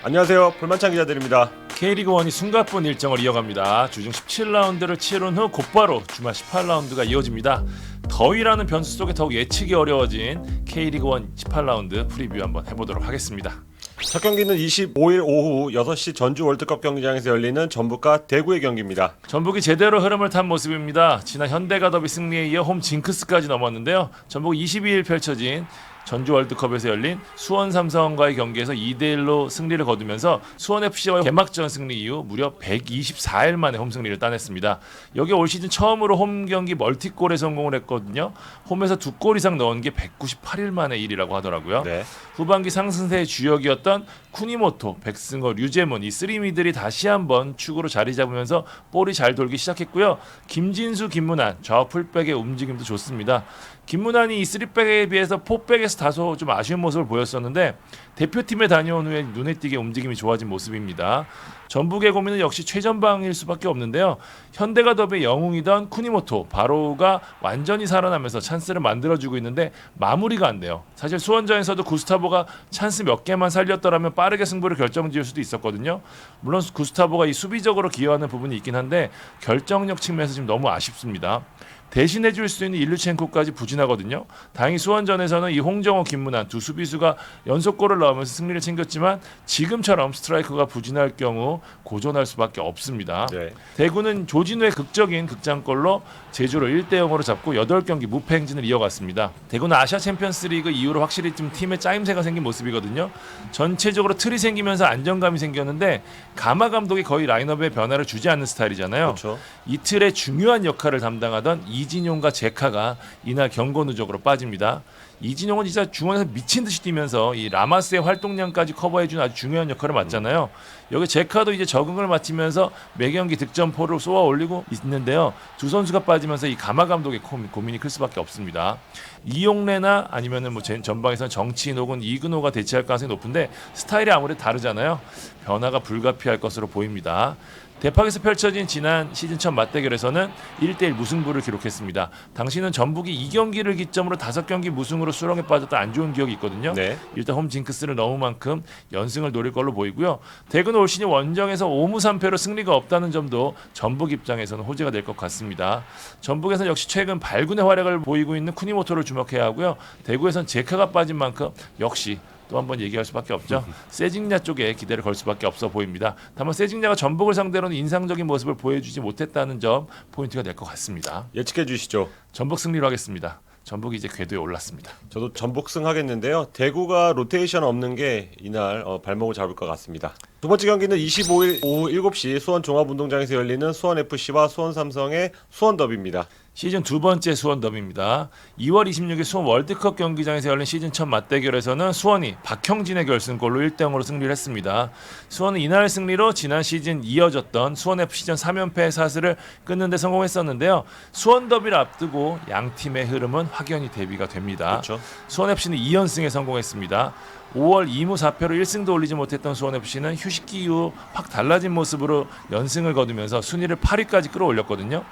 안녕하세요. 불만찬 기자들입니다. K리그1이 숨가쁜 일정을 이어갑니다. 주중 17라운드를 치른 후 곧바로 주말 18라운드가 이어집니다. 더위라는 변수 속에 더욱 예측이 어려워진 K리그1 18라운드 프리뷰 한번 해보도록 하겠습니다. 첫 경기는 25일 오후 6시 전주 월드컵 경기장에서 열리는 전북과 대구의 경기입니다. 전북이 제대로 흐름을 탄 모습입니다. 지난 현대가 더비 승리에 이어 홈 징크스까지 넘었는데요. 전북 22일 펼쳐진 전주 월드컵에서 열린 수원 삼성과의 경기에서 2대1로 승리를 거두면서 수원FC와의 개막전 승리 이후 무려 124일 만에 홈 승리를 따냈습니다. 여기 올 시즌 처음으로 홈 경기 멀티골에 성공을 했거든요. 홈에서 2골 이상 넣은 게 198일 만의 일이라고 하더라고요. 네. 후반기 상승세의 주역이었던 쿠니모토, 백승호, 류재문 이 쓰리미들이 다시 한번 축으로 자리 잡으면서 볼이 잘 돌기 시작했고요. 김진수, 김문환 좌우 풀백의 움직임도 좋습니다. 김문환이 이 3백에 비해서 4백에서 다소 좀 아쉬운 모습을 보였었는데 대표팀에 다녀온 후에 눈에 띄게 움직임이 좋아진 모습입니다. 전북의 고민은 역시 최전방일 수밖에 없는데요. 현대가 더비의 영웅이던 쿠니모토, 바로우가 완전히 살아나면서 찬스를 만들어주고 있는데 마무리가 안 돼요. 사실 수원전에서도 구스타보가 찬스 몇 개만 살렸더라면 빠르게 승부를 결정지을 수도 있었거든요. 물론 구스타보가 이 수비적으로 기여하는 부분이 있긴 한데 결정력 측면에서 지금 너무 아쉽습니다. 대신해줄 수 있는 일루첸코까지 부진하거든요. 다행히 수원전에서는 이 홍정호, 김문환 두 수비수가 연속골을 넣으면서 승리를 챙겼지만 지금처럼 스트라이커가 부진할 경우 고전할 수밖에 없습니다. 네. 대구는 조진우의 극적인 극장골로 제주를 1대0으로 잡고 8경기 무패 행진을 이어갔습니다. 대구는 아시아 챔피언스 리그 이후로 확실히 좀 팀에 짜임새가 생긴 모습이거든요. 전체적으로 틀이 생기면서 안정감이 생겼는데 가마 감독이 거의 라인업에 변화를 주지 않는 스타일이잖아요. 그렇죠. 이 틀의 중요한 역할을 담당하던 이진용과 제카가 이날 경고 누적으로 빠집니다. 이진용은 진짜 중원에서 미친 듯이 뛰면서 이 라마스의 활동량까지 커버해주는 아주 중요한 역할을 맡잖아요. 여기 제카도 이제 적응을 마치면서 매 경기 득점포를 쏘아 올리고 있는데요. 두 선수가 빠지면서 이 가마 감독의 고민이 클 수밖에 없습니다. 이용래나 아니면은 뭐 전방에서는 정치인 혹은 이근호가 대체할 가능성이 높은데 스타일이 아무래도 다르잖아요. 변화가 불가피할 것으로 보입니다. 대팍에서 펼쳐진 지난 시즌 첫 맞대결에서는 1대1 무승부를 기록했습니다. 당시는 전북이 2경기를 기점으로 5경기 무승으로 수렁에 빠졌던 안 좋은 기억이 있거든요. 네. 일단 홈 징크스를 넣은 만큼 연승을 노릴 걸로 보이고요. 대구는 올 시즌 원정에서 5무 3패로 승리가 없다는 점도 전북 입장에서는 호재가 될 것 같습니다. 전북에서는 역시 최근 발군의 활약을 보이고 있는 쿠니모토를 주목해야 하고요. 대구에서는 제카가 빠진 만큼 역시 또 한 번 얘기할 수밖에 없죠. 세징야 쪽에 기대를 걸 수밖에 없어 보입니다. 다만 세징야가 전북을 상대로는 인상적인 모습을 보여주지 못했다는 점 포인트가 될 것 같습니다. 예측해 주시죠. 전북 승리로 하겠습니다. 전북이 이제 궤도에 올랐습니다. 저도 전북승 하겠는데요. 대구가 로테이션 없는 게 이날 발목을 잡을 것 같습니다. 두 번째 경기는 25일 오후 7시 수원 종합운동장에서 열리는 수원FC와 수원삼성의 수원 더비입니다. 시즌 두 번째 수원 더비입니다. 2월 26일 수원 월드컵 경기장에서 열린 시즌 첫 맞대결에서는 수원이 박형진의 결승골로 1대0으로 승리를 했습니다. 수원은 이날 승리로 지난 시즌 이어졌던 수원FC전 3연패의 사슬을 끊는 데 성공했었는데요. 수원 더비를 앞두고 양 팀의 흐름은 확연히 대비가 됩니다. 그렇죠. 수원FC는 2연승에 성공했습니다. 5월 2무 4패로 1승도 올리지 못했던 수원FC는 휴식기 이후 확 달라진 모습으로 연승을 거두면서 순위를 8위까지 끌어올렸거든요.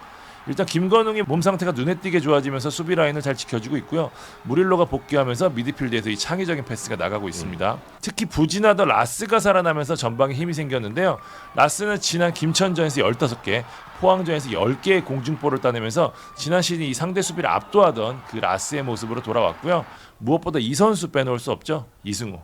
일단 김건웅의 몸 상태가 눈에 띄게 좋아지면서 수비 라인을 잘 지켜주고 있고요. 무릴로가 복귀하면서 미드필드에서 이 창의적인 패스가 나가고 있습니다. 특히 부진하던 라스가 살아나면서 전방에 힘이 생겼는데요. 라스는 지난 김천전에서 15개, 포항전에서 10개의 공중볼을 따내면서 지난 시즌 이 상대 수비를 압도하던 그 라스의 모습으로 돌아왔고요. 무엇보다 이 선수 빼놓을 수 없죠. 이승우.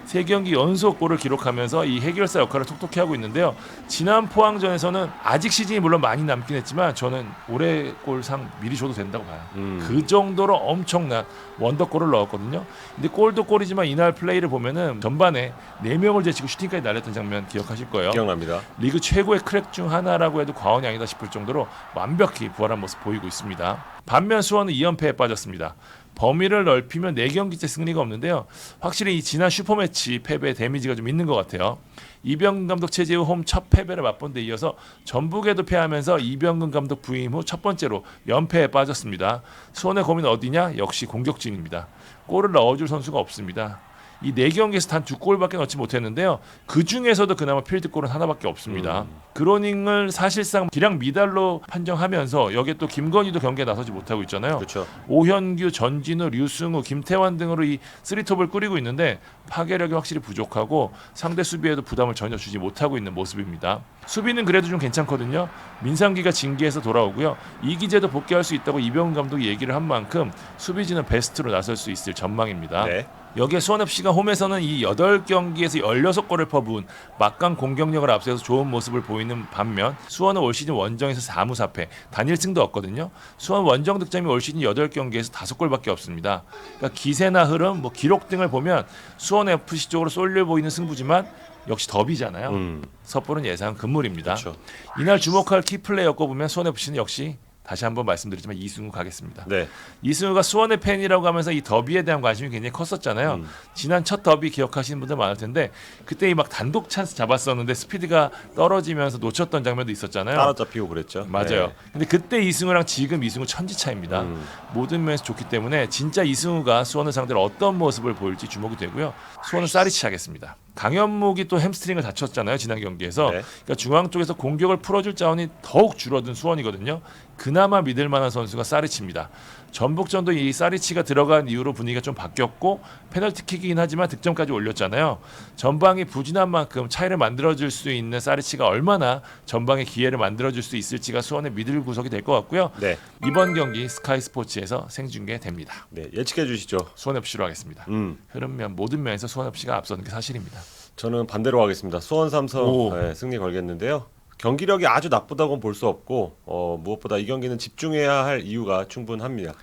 3경기 연속 골을 기록하면서 이 해결사 역할을 톡톡히 하고 있는데요. 지난 포항전에서는 아직 시즌이 물론 많이 남긴 했지만 저는 올해 골상 미리 줘도 된다고 봐요. 그 정도로 엄청난 원더골을 넣었거든요. 근데 골도 골이지만 이날 플레이를 보면은 전반에 4명을 제치고 슈팅까지 날렸던 장면 기억하실 거예요. 기억납니다. 리그 최고의 크랙 중 하나라고 해도 과언이 아니다 싶을 정도로 완벽히 부활한 모습 보이고 있습니다. 반면 수원은 2연패에 빠졌습니다. 범위를 넓히면 4경기째 승리가 없는데요. 확실히 이 지난 슈퍼매치 패배의 데미지가 좀 있는 것 같아요. 이병근 감독 체제 후 홈 첫 패배를 맛본 데 이어서 전북에도 패하면서 이병근 감독 부임 후 첫 번째로 연패에 빠졌습니다. 수원의 고민은 어디냐? 역시 공격진입니다. 골을 넣어줄 선수가 없습니다. 이 4경기에서 단 2골밖에 넣지 못했는데요. 그 중에서도 그나마 필드골은 하나밖에 없습니다. 그로닝을 사실상 기량 미달로 판정하면서 여기에 또 김건희도 경기에 나서지 못하고 있잖아요. 그렇죠. 오현규, 전진우, 류승우, 김태환 등으로 이 3톱을 꾸리고 있는데 파괴력이 확실히 부족하고 상대 수비에도 부담을 전혀 주지 못하고 있는 모습입니다. 수비는 그래도 좀 괜찮거든요. 민상기가 징계에서 돌아오고요. 이기재도 복귀할 수 있다고 이병훈 감독이 얘기를 한 만큼 수비진은 베스트로 나설 수 있을 전망입니다. 네. 여기에 수원FC가 홈에서는 이 8경기에서 16골을 퍼부은 막강 공격력을 앞세워서 좋은 모습을 보이는 반면 수원은 올 시즌 원정에서 4무 4패, 단일승도 없거든요. 수원 원정 득점이 올 시즌 8경기에서 5골밖에 없습니다. 그러니까 기세나 흐름, 기록 등을 보면 수원FC 쪽으로 쏠려 보이는 승부지만 역시 더비잖아요. 섣부른 예상 금물입니다. 그렇죠. 이날 주목할 키플레이어 꼽으면 수원FC는 역시 다시 한번 말씀드리지만 이승우 가겠습니다. 네. 이승우가 수원의 팬이라고 하면서 이 더비에 대한 관심이 굉장히 컸었잖아요. 지난 첫 더비 기억하시는 분들 많을 텐데 그때 이 막 단독 찬스 잡았었는데 스피드가 떨어지면서 놓쳤던 장면도 있었잖아요. 따라잡히고 그랬죠. 맞아요. 네. 근데 그때 이승우랑 지금 이승우 천지 차입니다. 모든 면에서 좋기 때문에 진짜 이승우가 수원을 상대로 어떤 모습을 보일지 주목이 되고요. 수원은 사리치 하겠습니다. 강현묵이 또 햄스트링을 다쳤잖아요. 지난 경기에서. 네. 그러니까 중앙 쪽에서 공격을 풀어줄 자원이 더욱 줄어든 수원이거든요. 그나마 믿을 만한 선수가 사리치입니다. 전북전도 이 사리치가 들어간 이후로 분위기가 좀 바뀌었고 페널티킥이긴 하지만 득점까지 올렸잖아요. 전방이 부진한 만큼 차이를 만들어줄 수 있는 사리치가 얼마나 전방에 기회를 만들어줄 수 있을지가 수원의 믿을 구석이 될 것 같고요. 네. 이번 경기 스카이 스포츠에서 생중계됩니다. 네. 예측해 주시죠. 수원FC로 하겠습니다. 흐름면 모든 면에서 수원FC가 앞서는 게 사실입니다. 저는 반대로 하겠습니다. 수원 삼성 오. 네, 승리 걸겠는데요. 경기력이 아주 나쁘다고는 볼 수 없고 무엇보다 이 경기는 집중해야 할 이유가 충분합니다.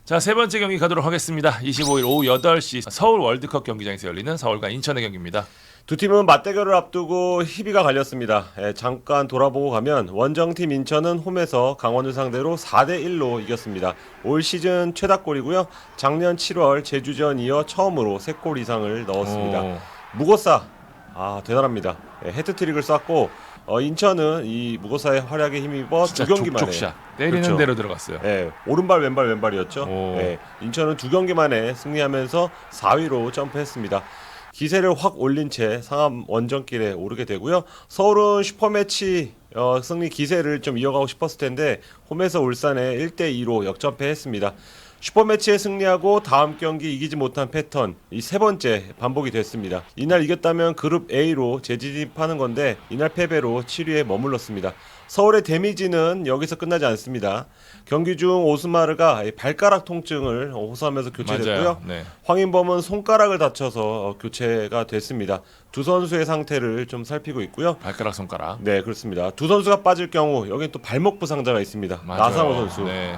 자, 세 번째 경기 가도록 하겠습니다. 25일 오후 8시 서울 월드컵 경기장에서 열리는 서울과 인천의 경기입니다. 두 팀은 맞대결을 앞두고 희비가 갈렸습니다. 잠깐 돌아보고 가면 원정팀 인천은 홈에서 강원을 상대로 4대1로 이겼습니다. 올 시즌 최다골이고요. 작년 7월 제주전 이어 처음으로 3골 이상을 넣었습니다. 오. 무고사 대단합니다. 헤트트릭을 쐈고 인천은 이 무고사의 활약에 힘입어 진짜 두 경기 만에 족족샷 때리는 그렇죠. 대로 들어갔어요. 오른발 왼발이었죠. 오. 인천은 두 경기 만에 승리하면서 4위로 점프했습니다. 기세를 확 올린 채 상암 원정길에 오르게 되고요. 서울은 슈퍼매치 승리 기세를 좀 이어가고 싶었을 텐데 홈에서 울산에 1대2로 역전패했습니다. 슈퍼매치에 승리하고 다음 경기 이기지 못한 패턴 이 세 번째 반복이 됐습니다. 이날 이겼다면 그룹 A로 재진입하는 건데 이날 패배로 7위에 머물렀습니다. 서울의 데미지는 여기서 끝나지 않습니다. 경기 중 오스마르가 발가락 통증을 호소하면서 교체됐고요. 맞아요. 네. 황인범은 손가락을 다쳐서 교체가 됐습니다. 두 선수의 상태를 좀 살피고 있고요. 발가락 손가락. 네, 그렇습니다. 두 선수가 빠질 경우 여기는 또 발목 부상자가 있습니다. 맞아요. 나상호 선수. 네.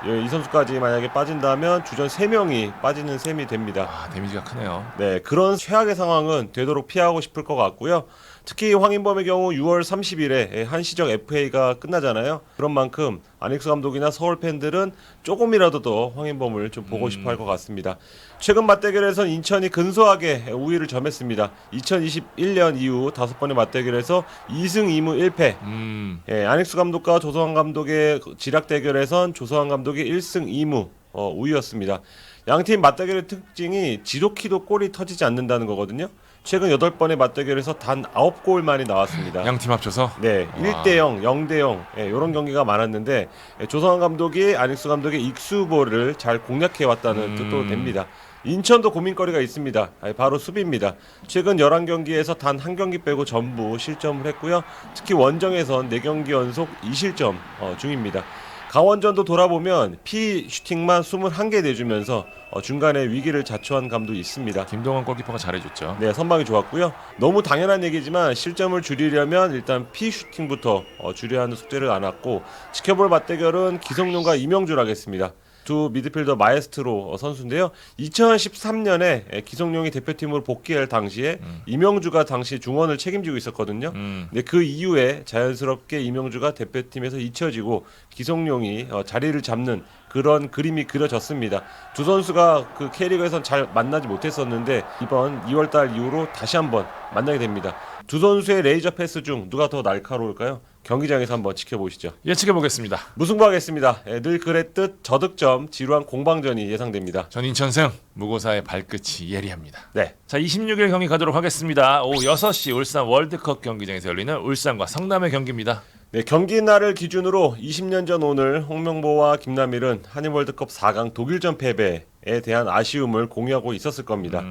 이 선수까지 만약에 빠진다면 주전 3명이 빠지는 셈이 됩니다. 데미지가 크네요. 네, 그런 최악의 상황은 되도록 피하고 싶을 것 같고요. 특히 황인범의 경우 6월 30일에 한시적 FA가 끝나잖아요. 그런 만큼 안익수 감독이나 서울 팬들은 조금이라도 더 황인범을 좀 보고 싶어 할 것 같습니다. 최근 맞대결에선 인천이 근소하게 우위를 점했습니다. 2021년 이후 5번의 맞대결에서 2승 2무 1패. 안익수 감독과 조성환 감독의 지략 대결에선 조성환 감독이 1승 2무 우위였습니다. 양팀 맞대결의 특징이 지독히도 골이 터지지 않는다는 거거든요. 최근 8번의 맞대결에서 단 9골만이 나왔습니다. 양 팀 합쳐서 네, 1대0, 0대0 이런 경기가 많았는데 조성환 감독이 안익수 감독의 익수볼을 잘 공략해왔다는 뜻도 됩니다. 인천도 고민거리가 있습니다. 바로 수비입니다. 최근 11경기에서 단 한 경기 빼고 전부 실점을 했고요. 특히 원정에선 4경기 연속 2실점 중입니다. 강원전도 돌아보면 피 슈팅만 21개 내주면서 중간에 위기를 자초한 감도 있습니다. 김동원 골키퍼가 잘해줬죠. 네, 선방이 좋았고요. 너무 당연한 얘기지만 실점을 줄이려면 일단 피 슈팅부터 줄여야 하는 숙제를 안았고 지켜볼 맞대결은 기성용과 이명주를 하겠습니다. 두 미드필더 마에스트로 선수인데요. 2013년에 기성용이 대표팀으로 복귀할 당시에 이명주가 당시 중원을 책임지고 있었거든요. 근데 그 이후에 자연스럽게 이명주가 대표팀에서 잊혀지고 기성용이 자리를 잡는 그런 그림이 그려졌습니다. 두 선수가 그 K리그에선 잘 만나지 못했었는데 이번 2월달 이후로 다시 한번 만나게 됩니다. 두 선수의 레이저 패스 중 누가 더 날카로울까요? 경기장에서 한번 지켜보시죠. 예측해 보겠습니다. 무승부하겠습니다. 늘 그랬듯 저득점, 지루한 공방전이 예상됩니다. 전 인천승 무고사의 발끝이 예리합니다. 네. 자, 26일 경기 가도록 하겠습니다. 오후 6시 울산 월드컵 경기장에서 열리는 울산과 성남의 경기입니다. 네, 경기 날을 기준으로 20년 전 오늘 홍명보와 김남일은 한일 월드컵 4강 독일전 패배에 대한 아쉬움을 공유하고 있었을 겁니다.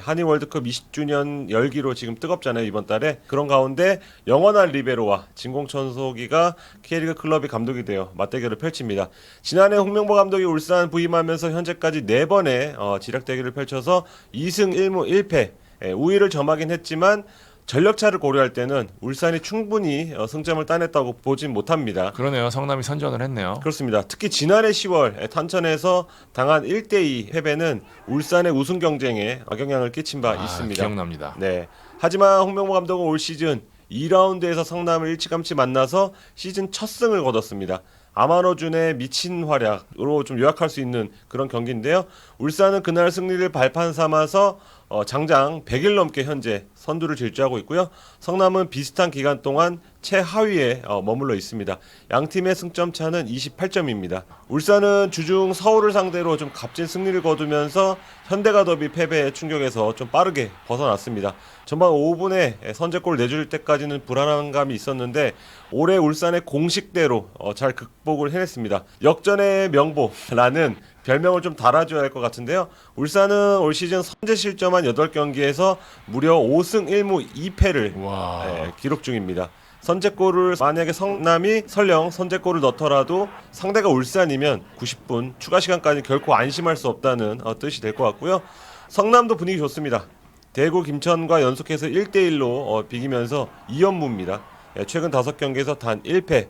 한일 월드컵 20주년 열기로 지금 뜨겁잖아요, 이번 달에. 그런 가운데 영원한 리베로와 진공청소기가 K리그 클럽이 감독이 되어 맞대결을 펼칩니다. 지난해 홍명보 감독이 울산 부임하면서 현재까지 4번의 지략 대결을 펼쳐서 2승 1무 1패, 우위를 점하긴 했지만 전력차를 고려할 때는 울산이 충분히 승점을 따냈다고 보진 못합니다. 그러네요. 성남이 선전을 했네요. 그렇습니다. 특히 지난해 10월 탄천에서 당한 1대2 패배는 울산의 우승 경쟁에 악영향을 끼친 바 있습니다. 기억납니다. 네. 하지만 홍명보 감독은 올 시즌 2라운드에서 성남을 일찌감치 만나서 시즌 첫 승을 거뒀습니다. 아마노준의 미친 활약으로 좀 요약할 수 있는 그런 경기인데요. 울산은 그날 승리를 발판 삼아서 장장 100일 넘게 현재 선두를 질주하고 있고요. 성남은 비슷한 기간 동안 최하위에 머물러 있습니다. 양 팀의 승점 차는 28점입니다. 울산은 주중 서울을 상대로 좀 값진 승리를 거두면서 현대가 더비 패배의 충격에서 좀 빠르게 벗어났습니다. 전반 5분에 선제골 내줄 때까지는 불안한 감이 있었는데 올해 울산의 공식대로 잘 극복을 해냈습니다. 역전의 명보라는 별명을 좀 달아줘야 할 것 같은데요. 울산은 올 시즌 선제 실점한 8경기에서 무려 5승 1무 2패를 기록 중입니다. 선제골을 만약에 성남이 설령 선제골을 넣더라도 상대가 울산이면 90분 추가 시간까지 결코 안심할 수 없다는 뜻이 될 것 같고요. 성남도 분위기 좋습니다. 대구 김천과 연속해서 1대1로 비기면서 2연무입니다. 최근 5경기에서 단 1패.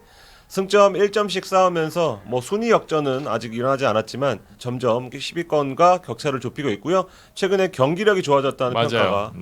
승점 1점씩 쌓으면서 순위 역전은 아직 일어나지 않았지만 점점 10위권과 격차를 좁히고 있고요. 최근에 경기력이 좋아졌다는 평가가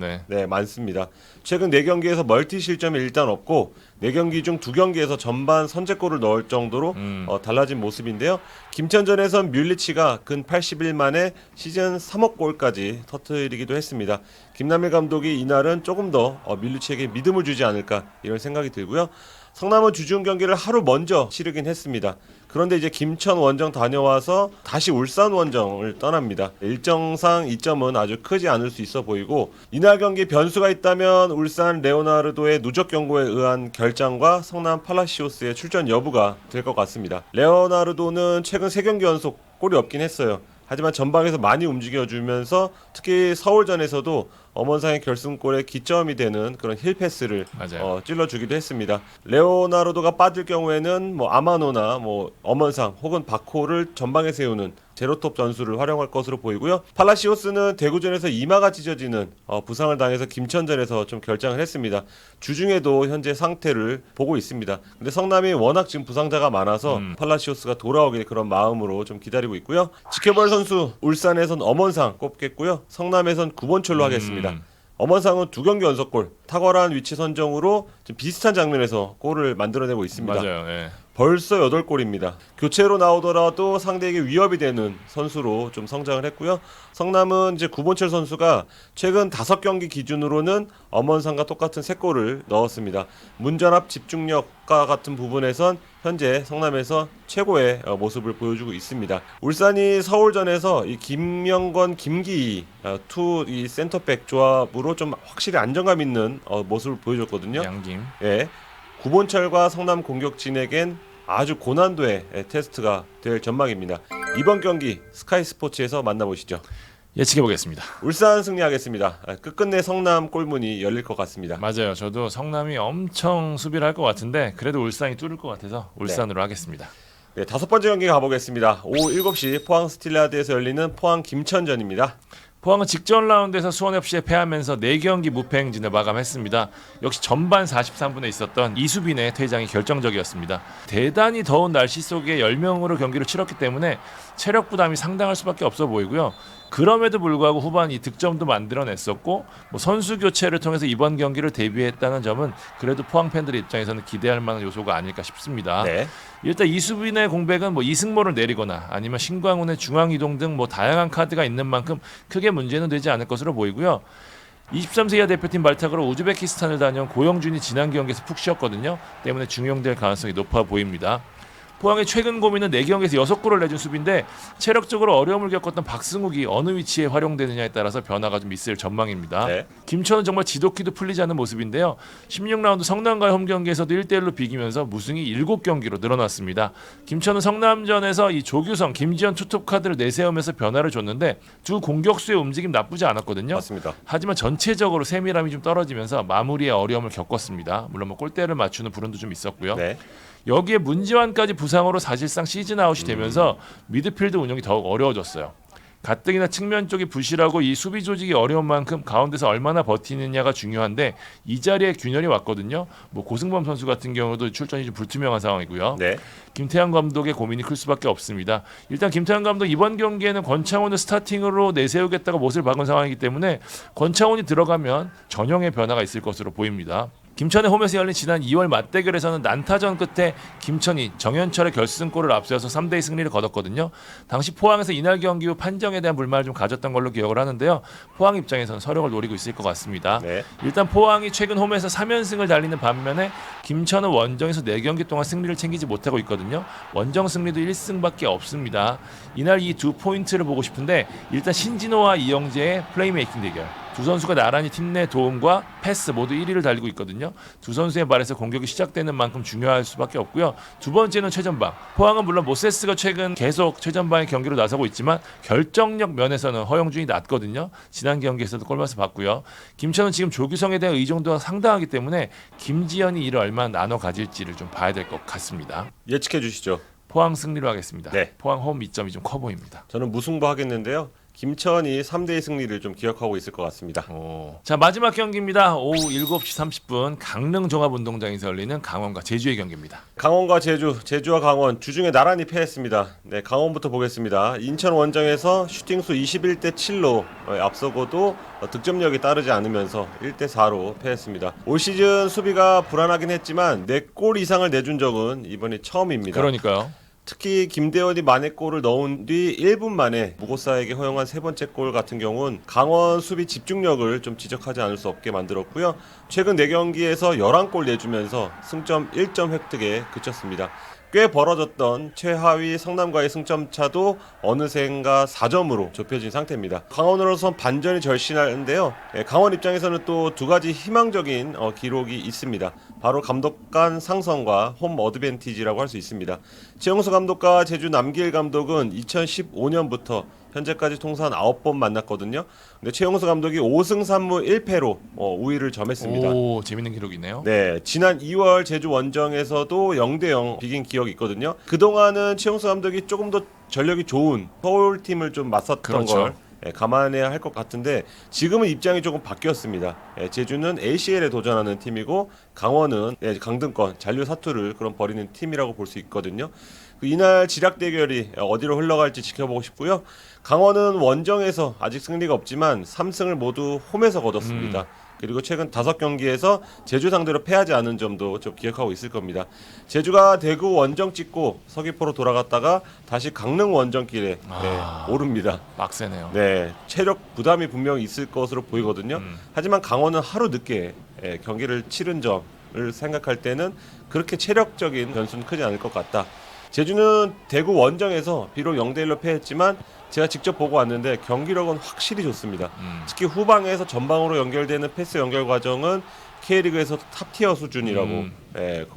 많습니다. 최근 4경기에서 멀티 실점이 일단 없고 4경기 중 2경기에서 전반 선제골을 넣을 정도로 달라진 모습인데요. 김천전에선 뮬리치가 근 80일 만에 시즌 3억 골까지 터뜨리기도 했습니다. 김남일 감독이 이날은 조금 더 뮬리치에게 믿음을 주지 않을까 이런 생각이 들고요. 성남은 주중 경기를 하루 먼저 치르긴 했습니다. 그런데 이제 김천 원정 다녀와서 다시 울산 원정을 떠납니다. 일정상 이점은 아주 크지 않을 수 있어 보이고 이날 경기 변수가 있다면 울산 레오나르도의 누적 경고에 의한 결장과 성남 팔라시오스의 출전 여부가 될 것 같습니다. 레오나르도는 최근 3경기 연속 골이 없긴 했어요. 하지만 전방에서 많이 움직여주면서 특히 서울전에서도 엄원상의 결승골에 기점이 되는 그런 힐 패스를 찔러주기도 했습니다. 레오나르도가 빠질 경우에는 아마노나 엄원상 혹은 바코를 전방에 세우는 제로톱 전술을 활용할 것으로 보이고요. 팔라시오스는 대구전에서 이마가 찢어지는 부상을 당해서 김천전에서 좀 결장을 했습니다. 주중에도 현재 상태를 보고 있습니다. 근데 성남이 워낙 지금 부상자가 많아서 팔라시오스가 돌아오길 그런 마음으로 좀 기다리고 있고요. 지켜볼 선수 울산에선 엄원상 꼽겠고요. 성남에선 구본철로 하겠습니다. 엄원상은 2경기 연속골, 탁월한 위치 선정으로 좀 비슷한 장면에서 골을 만들어내고 있습니다. 맞아요. 예. 벌써 8골입니다. 교체로 나오더라도 상대에게 위협이 되는 선수로 좀 성장을 했고요. 성남은 이제 구본철 선수가 최근 5경기 기준으로는 엄원상과 똑같은 3골을 넣었습니다. 문전압 집중력과 같은 부분에선 현재 성남에서 최고의 모습을 보여주고 있습니다. 울산이 서울전에서 이 김명건, 김기희 이 센터백 조합으로 좀 확실히 안정감 있는 모습을 보여줬거든요. 양김. 예. 구본철과 성남 공격진에겐 아주 고난도의 테스트가 될 전망입니다. 이번 경기 스카이 스포츠에서 만나보시죠. 예측해 보겠습니다. 울산 승리하겠습니다. 끝끝내 성남 골문이 열릴 것 같습니다. 맞아요. 저도 성남이 엄청 수비를 할 것 같은데 그래도 울산이 뚫을 것 같아서 울산으로 하겠습니다. 네, 5번째 경기 가보겠습니다. 오후 7시 포항 스틸라드에서 열리는 포항 김천전입니다. 포항은 직전 라운드에서 수원FC에 패하면서 4경기 무패 행진을 마감했습니다. 역시 전반 43분에 있었던 이수빈의 퇴장이 결정적이었습니다. 대단히 더운 날씨 속에 10명으로 경기를 치렀기 때문에 체력 부담이 상당할 수밖에 없어 보이고요. 그럼에도 불구하고 후반 이 득점도 만들어냈었고 선수 교체를 통해서 이번 경기를 대비했다는 점은 그래도 포항 팬들 입장에서는 기대할 만한 요소가 아닐까 싶습니다. 네. 일단 이수빈의 공백은 이승모를 내리거나 아니면 신광훈의 중앙 이동 등 다양한 카드가 있는 만큼 크게 문제는 되지 않을 것으로 보이고요. 23세 이하 대표팀 발탁으로 우즈베키스탄을 다녀온 고영준이 지난 경기에서 푹 쉬었거든요. 때문에 중용될 가능성이 높아 보입니다. 포항의 최근 고민은 4경기에서 6골을 내준 수비인데 체력적으로 어려움을 겪었던 박승욱이 어느 위치에 활용되느냐에 따라서 변화가 좀 있을 전망입니다. 네. 김천은 정말 지독히도 풀리지 않는 모습인데요. 16라운드 성남과의 홈경기에서도 1대1로 비기면서 무승이 7경기로 늘어났습니다. 김천은 성남전에서 이 조규성, 김지현 투톱 카드를 내세우면서 변화를 줬는데 두 공격수의 움직임 나쁘지 않았거든요. 맞습니다. 하지만 전체적으로 세밀함이 좀 떨어지면서 마무리에 어려움을 겪었습니다. 물론 뭐 골대를 맞추는 불운도 좀 있었고요. 네. 여기에 문지환까지 부상으로 사실상 시즌 아웃이 되면서 미드필드 운영이 더욱 어려워졌어요. 가뜩이나 측면 쪽이 부실하고 이 수비 조직이 어려운 만큼 가운데서 얼마나 버티느냐가 중요한데 이 자리에 균열이 왔거든요. 뭐 고승범 선수 같은 경우도 출전이 좀 불투명한 상황이고요. 네. 김태환 감독의 고민이 클 수밖에 없습니다. 일단 김태환 감독 이번 경기에는 권창훈을 스타팅으로 내세우겠다고 못을 박은 상황이기 때문에 권창훈이 들어가면 전형의 변화가 있을 것으로 보입니다. 김천의 홈에서 열린 지난 2월 맞대결에서는 난타전 끝에 김천이 정현철의 결승골을 앞세워서 3대2 승리를 거뒀거든요. 당시 포항에서 이날 경기 후 판정에 대한 불만을 좀 가졌던 걸로 기억을 하는데요. 포항 입장에서는 서력을 노리고 있을 것 같습니다. 네. 일단 포항이 최근 홈에서 3연승을 달리는 반면에 김천은 원정에서 4경기 동안 승리를 챙기지 못하고 있거든요. 원정 승리도 1승밖에 없습니다. 이날 이 두 포인트를 보고 싶은데 일단 신진호와 이영재의 플레이메이킹 대결. 두 선수가 나란히 팀 내 도움과 패스 모두 1위를 달리고 있거든요. 두 선수의 발에서 공격이 시작되는 만큼 중요할 수밖에 없고요. 두 번째는 최전방. 포항은 물론 모세스가 최근 계속 최전방의 경기로 나서고 있지만 결정력 면에서는 허영준이 낮거든요. 지난 경기에서도 골맛을 봤고요. 김천은 지금 조규성에 대한 의존도가 상당하기 때문에 김지현이 이를 얼마나 나눠 가질지를 좀 봐야 될 것 같습니다. 예측해 주시죠. 포항 승리로 하겠습니다. 네. 포항 홈 이점이 좀 커 보입니다. 저는 무승부 하겠는데요. 김천이 3대2 승리를 좀 기억하고 있을 것 같습니다. 자, 마지막 경기입니다. 오후 7시 30분 강릉 종합운동장에서 열리는 강원과 제주의 경기입니다. 강원과 제주, 제주와 강원 주중에 나란히 패했습니다. 네, 강원부터 보겠습니다. 인천 원정에서 슈팅수 21대 7로 앞서고도 득점력이 따르지 않으면서 1대 4로 패했습니다. 올 시즌 수비가 불안하긴 했지만 4골 이상을 내준 적은 이번이 처음입니다. 그러니까요. 특히 김대원이 만회골을 넣은 뒤 1분 만에 무고사에게 허용한 세 번째 골 같은 경우는 강원 수비 집중력을 좀 지적하지 않을 수 없게 만들었고요. 최근 4경기에서 11골 내주면서 승점 1점 획득에 그쳤습니다. 꽤 벌어졌던 최하위 성남과의 승점 차도 어느샌가 4점으로 좁혀진 상태입니다. 강원으로선 반전이 절실한데요. 강원 입장에서는 또 두 가지 희망적인 기록이 있습니다. 바로 감독 간 상성과 홈 어드밴티지라고 할 수 있습니다. 최용수 감독과 제주 남길 감독은 2015년부터 현재까지 통산 9번 만났거든요. 근데 최용수 감독이 5승 3무 1패로 우위를 점했습니다. 오, 재밌는 기록이네요. 네, 지난 2월 제주 원정에서도 0대0 비긴 기억이 있거든요. 그동안은 최용수 감독이 조금 더 전력이 좋은 서울팀을 좀 맞섰던 그렇죠. 걸 감안해야 할 것 같은데 지금은 입장이 조금 바뀌었습니다. 제주는 ACL에 도전하는 팀이고 강원은 강등권, 잔류 사투를 그런 벌이는 팀이라고 볼 수 있거든요. 이날 지략 대결이 어디로 흘러갈지 지켜보고 싶고요. 강원은 원정에서 아직 승리가 없지만 3승을 모두 홈에서 거뒀습니다. 그리고 최근 5경기에서 제주 상대로 패하지 않은 점도 좀 기억하고 있을 겁니다. 제주가 대구 원정 찍고 서귀포로 돌아갔다가 다시 강릉 원정길에 오릅니다. 빡세네요. 네, 체력 부담이 분명히 있을 것으로 보이거든요. 하지만 강원은 하루 늦게 경기를 치른 점을 생각할 때는 그렇게 체력적인 변수는 크지 않을 것 같다. 제주는 대구 원정에서 비록 0대1로 패했지만 제가 직접 보고 왔는데 경기력은 확실히 좋습니다. 특히 후방에서 전방으로 연결되는 패스 연결 과정은 K리그에서 탑티어 수준이라고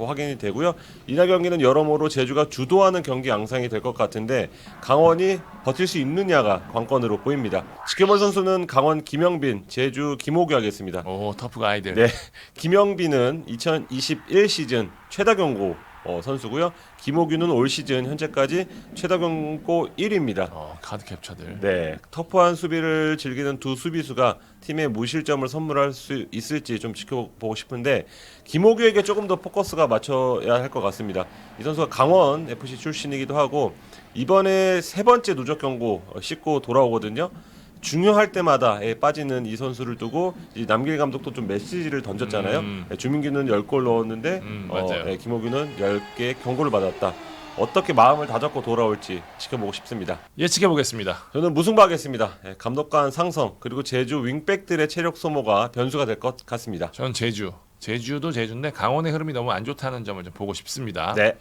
확인이 되고요. 이날 경기는 여러모로 제주가 주도하는 경기 양상이 될 것 같은데 강원이 버틸 수 있느냐가 관건으로 보입니다. 지켜볼 선수는 강원 김영빈, 제주 김호규 하겠습니다. 오, 터프가 아이들. 네, 김영빈은 2021 시즌 최다 경고 선수고요. 김호규는 올 시즌 현재까지 최다 경고 1위입니다. 카드 캡처들. 네, 터프한 수비를 즐기는 두 수비수가 팀에 무실점을 선물할 수 있을지 좀 지켜보고 싶은데 김호규에게 조금 더 포커스가 맞춰야 할 것 같습니다. 이 선수가 강원 FC 출신이기도 하고 이번에 세 번째 누적 경고 씻고 돌아오거든요. 중요할 때마다 빠지는 이 선수를 두고 남길 감독도 좀 메시지를 던졌잖아요. 주민규는 10골 넣었는데 맞아요. 김호규는 10개 경고를 받았다. 어떻게 마음을 다잡고 돌아올지 지켜보고 싶습니다. 예측해 보겠습니다. 저는 무승부하겠습니다. 예, 감독관 상성 그리고 제주 윙백들의 체력 소모가 변수가 될 것 같습니다. 전 제주도 제주인데 강원의 흐름이 너무 안 좋다는 점을 좀 보고 싶습니다. 네.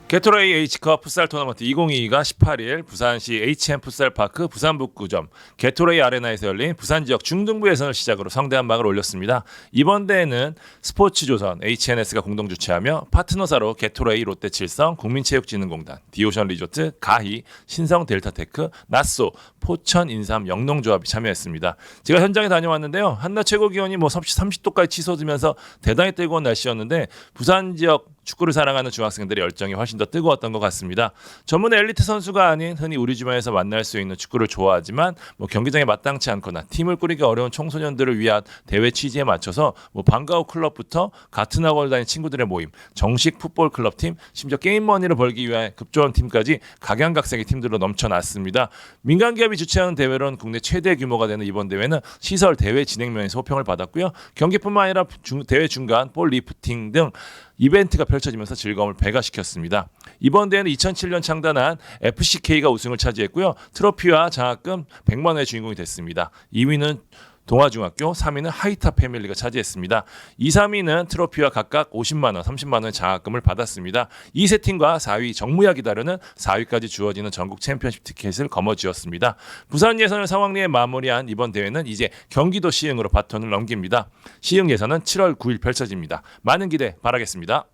게토레이 H컵 풋살 토너먼트 2022가 18일 부산시 HM 풋살파크 부산북구점 게토레이 아레나에서 열린 부산 지역 중등부 예선을 시작으로 성대한 막을 올렸습니다. 이번 대회는 스포츠조선, HNS가 공동 주최하며 파트너사로 게토레이 롯데칠성, 국민체육진흥공단, 디오션 리조트, 가히, 신성 델타테크, 나쏘, 포천 인삼 영농조합이 참여했습니다. 제가 현장에 다녀왔는데요. 한낮 최고 기온이 뭐 섭씨 30도까지 치솟으면서 대단히 뜨거운 날씨였는데 부산 지역 축구를 사랑하는 중학생들의 열정이 훨씬 더 뜨거웠던 것 같습니다. 전문 엘리트 선수가 아닌 흔히 우리 주변에서 만날 수 있는 축구를 좋아하지만 뭐 경기장에 마땅치 않거나 팀을 꾸리기 어려운 청소년들을 위한 대회 취지에 맞춰서 뭐 방과후 클럽부터 같은 학원을 다닌 친구들의 모임, 정식 풋볼 클럽팀, 심지어 게임 머니를 벌기 위한 급조한 팀까지 각양각색의 팀들로 넘쳐났습니다. 민간 기업이 주최하는 대회로는 국내 최대 규모가 되는 이번 대회는 시설 대회 진행면에서 호평을 받았고요. 경기뿐만 아니라 대회 중간 볼 리프팅 등 이벤트가 펼쳐지면서 즐거움을 배가시켰습니다. 이번 대회는 2007년 창단한 FCK가 우승을 차지했고요. 트로피와 장학금 100만 원의 주인공이 됐습니다. 2위는 동아중학교, 3위는 하이타 패밀리가 차지했습니다. 2, 3위는 트로피와 각각 50만 원, 30만 원의 장학금을 받았습니다. 2세 팀과 4위 정무야 기다르는 4위까지 주어지는 전국 챔피언십 티켓을 거머쥐었습니다. 부산 예선을 상황리에 마무리한 이번 대회는 이제 경기도 시흥으로 바톤을 넘깁니다. 시흥 예선은 7월 9일 펼쳐집니다. 많은 기대 바라겠습니다.